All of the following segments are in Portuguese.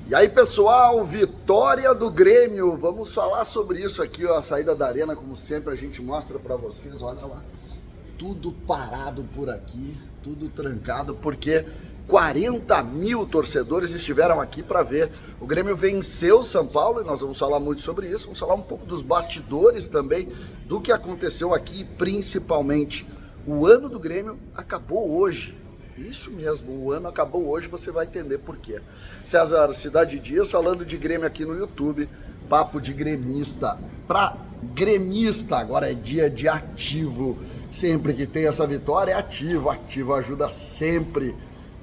E aí, pessoal, vitória do Grêmio. Vamos falar sobre isso aqui, ó, a saída da arena, como sempre a gente mostra para vocês. Olha lá, tudo parado por aqui, tudo trancado, porque 40 mil torcedores estiveram aqui para ver. O Grêmio venceu o São Paulo e nós vamos falar muito sobre isso. Vamos falar um pouco dos bastidores também, do que aconteceu aqui, principalmente. O ano do Grêmio acabou hoje. Isso mesmo, o ano acabou hoje, você vai entender por quê. César Cidade Dias falando de Grêmio aqui no YouTube, papo de gremista para gremista, agora é dia de ativo. Sempre que tem essa vitória é ativo, ativo ajuda sempre.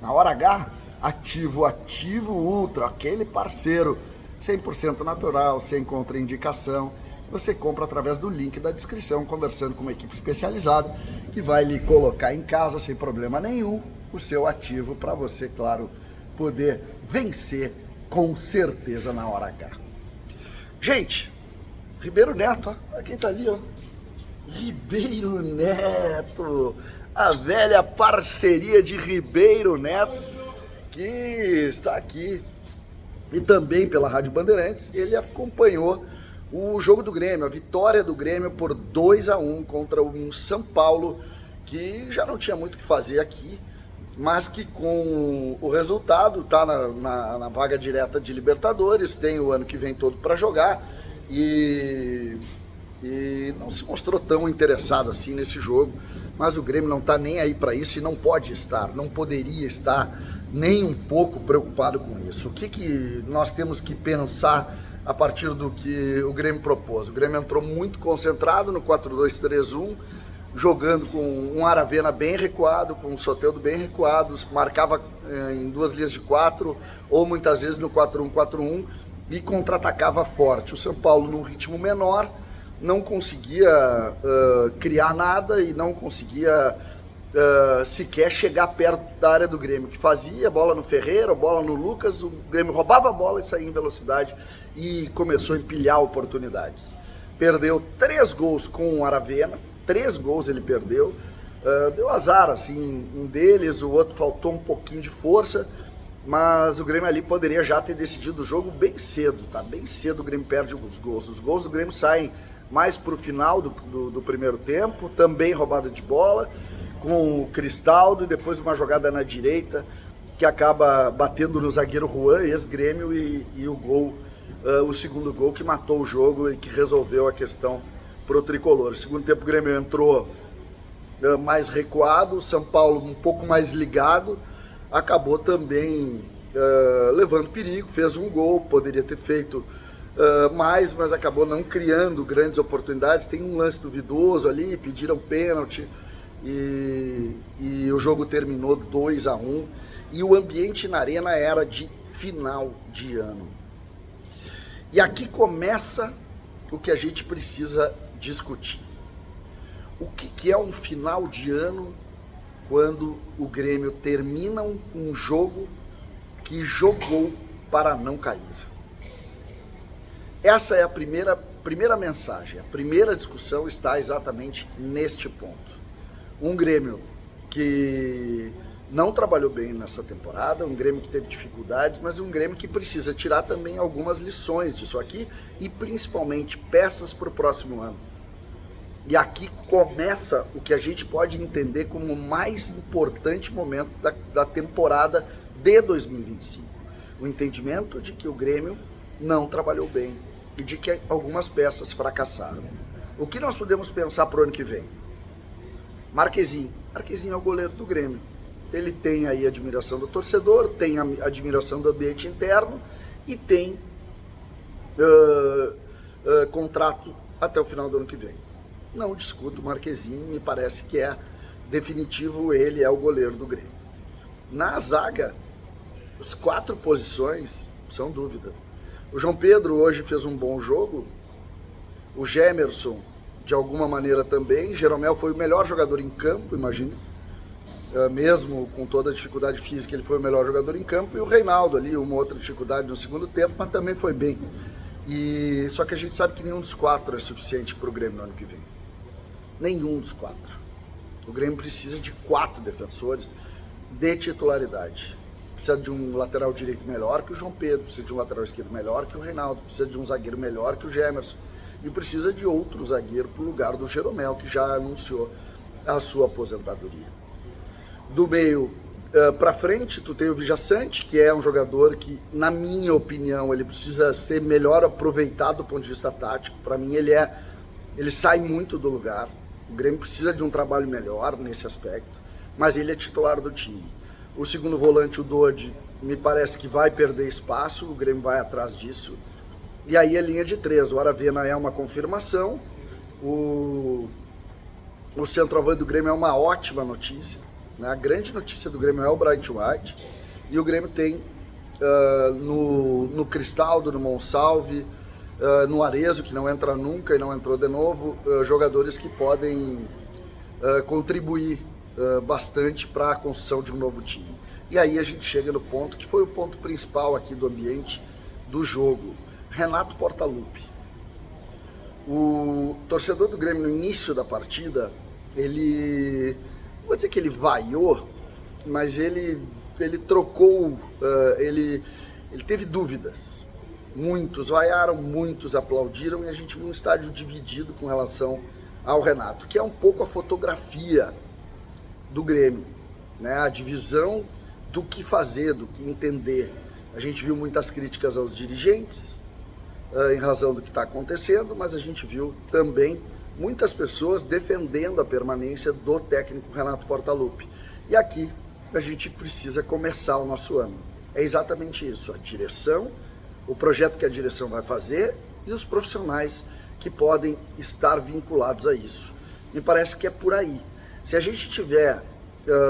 Na hora H, ativo ultra, aquele parceiro 100% natural, sem contraindicação. Você compra através do link da descrição, conversando com uma equipe especializada que vai lhe colocar em casa sem problema nenhum o seu ativo para você, claro, poder vencer com certeza na hora H. Gente, Ribeiro Neto, ó, quem tá ali, ó. Ribeiro Neto, a velha parceria de Ribeiro Neto, que está aqui, e também pela Rádio Bandeirantes, ele acompanhou o jogo do Grêmio, a vitória do Grêmio por 2-1 contra um São Paulo que já não tinha muito o que fazer aqui, mas que com o resultado está na vaga direta de Libertadores, tem o ano que vem todo para jogar e não se mostrou tão interessado assim nesse jogo, mas o Grêmio não está nem aí para isso e não pode estar, não poderia estar nem um pouco preocupado com isso. O que nós temos que pensar a partir do que o Grêmio propôs? O Grêmio entrou muito concentrado no 4-2-3-1, jogando com um Aravena bem recuado, com um Soteldo bem recuado, marcava em duas linhas de 4, ou muitas vezes no 4-1-4-1, e contra-atacava forte. O São Paulo, num ritmo menor, não conseguia criar nada e não conseguia sequer chegar perto da área do Grêmio, que fazia bola no Ferreira, bola no Lucas, o Grêmio roubava a bola e saía em velocidade e começou a empilhar oportunidades. Perdeu 3 gols com o Aravena, 3 gols ele perdeu, deu azar, assim, um deles, o outro faltou um pouquinho de força, mas o Grêmio ali poderia já ter decidido o jogo bem cedo, tá? Bem cedo o Grêmio perde os gols do Grêmio saem mais para o final do primeiro tempo, também roubada de bola, com o Cristaldo e depois uma jogada na direita que acaba batendo no zagueiro Juan, ex-Grêmio, e o gol, o segundo gol que matou o jogo e que resolveu a questão pro tricolor. No segundo tempo o Grêmio entrou mais recuado, o São Paulo um pouco mais ligado, acabou também levando perigo, fez um gol, poderia ter feito mais, mas acabou não criando grandes oportunidades. Tem um lance duvidoso ali, pediram pênalti e o jogo terminou 2-1 e o ambiente na arena era de final de ano. E aqui começa o que a gente precisa discutir. O que é um final de ano quando o Grêmio termina um jogo que jogou para não cair? Essa é a primeira mensagem, a primeira discussão está exatamente neste ponto. Um Grêmio que não trabalhou bem nessa temporada, um Grêmio que teve dificuldades, mas um Grêmio que precisa tirar também algumas lições disso aqui e principalmente peças para o próximo ano. E aqui começa o que a gente pode entender como o mais importante momento da temporada de 2025. O entendimento de que o Grêmio não trabalhou bem e de que algumas peças fracassaram. O que nós podemos pensar para o ano que vem? Marquezinho é o goleiro do Grêmio. Ele tem aí a admiração do torcedor, tem a admiração do ambiente interno e tem contrato até o final do ano que vem. Não discuto o Marquezinho, me parece que é definitivo, ele é o goleiro do Grêmio. Na zaga, as 4 posições são dúvida. O João Pedro hoje fez um bom jogo, o Gemerson de alguma maneira também, Jeromel foi o melhor jogador em campo, imagina, mesmo com toda a dificuldade física ele foi o melhor jogador em campo, e o Reinaldo ali, uma outra dificuldade no segundo tempo, mas também foi bem. Só que a gente sabe que nenhum dos 4 é suficiente para o Grêmio no ano que vem. Nenhum dos 4. O Grêmio precisa de 4 defensores de titularidade. precisa de um lateral direito melhor que o João Pedro, precisa de um lateral esquerdo melhor que o Reinaldo, precisa de um zagueiro melhor que o Gemerson e precisa de outro zagueiro para o lugar do Jeromel, que já anunciou a sua aposentadoria. Do meio para frente, tu tem o Vijaçante, que é um jogador que, na minha opinião, ele precisa ser melhor aproveitado do ponto de vista tático. Para mim, ele sai muito do lugar. O Grêmio precisa de um trabalho melhor nesse aspecto, mas ele é titular do time. O segundo volante, o Dodi, me parece que vai perder espaço, o Grêmio vai atrás disso. E aí a linha de 3, o Aravena é uma confirmação, o centroavante do Grêmio é uma ótima notícia. A grande notícia do Grêmio é o Bright White, e o Grêmio tem no Cristaldo, no Monsalve, no Arezzo, que não entra nunca e não entrou de novo, jogadores que podem contribuir bastante para a construção de um novo time. E aí a gente chega no ponto que foi o ponto principal aqui do ambiente do jogo, Renato Portaluppi. O torcedor do Grêmio no início da partida, ele... não vou dizer que ele vaiou, mas ele trocou, ele teve dúvidas. Muitos vaiaram, muitos aplaudiram, e a gente viu um estádio dividido com relação ao Renato, que é um pouco a fotografia do Grêmio, né? A divisão do que fazer, do que entender. A gente viu muitas críticas aos dirigentes, em razão do que está acontecendo, mas a gente viu também muitas pessoas defendendo a permanência do técnico Renato Portaluppi. E aqui a gente precisa começar o nosso ano. É exatamente isso, a direção, o projeto que a direção vai fazer e os profissionais que podem estar vinculados a isso. Me parece que é por aí. Se a gente tiver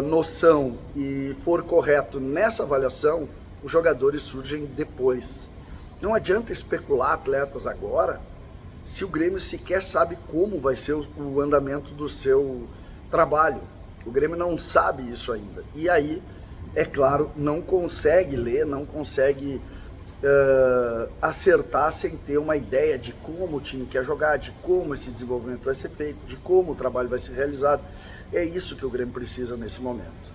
noção e for correto nessa avaliação, os jogadores surgem depois. Não adianta especular atletas agora, se o Grêmio sequer sabe como vai ser o andamento do seu trabalho. O Grêmio não sabe isso ainda. E aí, é claro, não consegue ler, não consegue acertar sem ter uma ideia de como o time quer jogar, de como esse desenvolvimento vai ser feito, de como o trabalho vai ser realizado. É isso que o Grêmio precisa nesse momento.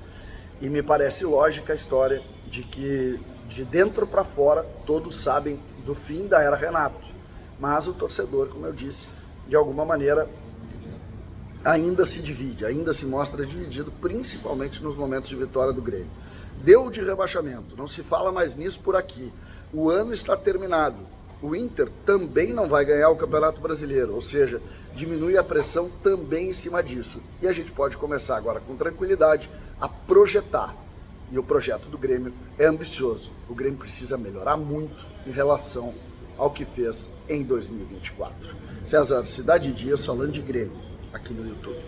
E me parece lógica a história de que, de dentro para fora, todos sabem do fim da era Renato. Mas o torcedor, como eu disse, de alguma maneira ainda se divide, ainda se mostra dividido, principalmente nos momentos de vitória do Grêmio. Deu de rebaixamento, não se fala mais nisso por aqui. O ano está terminado. O Inter também não vai ganhar o Campeonato Brasileiro, ou seja, diminui a pressão também em cima disso. E a gente pode começar agora com tranquilidade a projetar. E o projeto do Grêmio é ambicioso. O Grêmio precisa melhorar muito em relação ao que fez em 2024. César, Cidade Dias falando de Grêmio aqui no YouTube.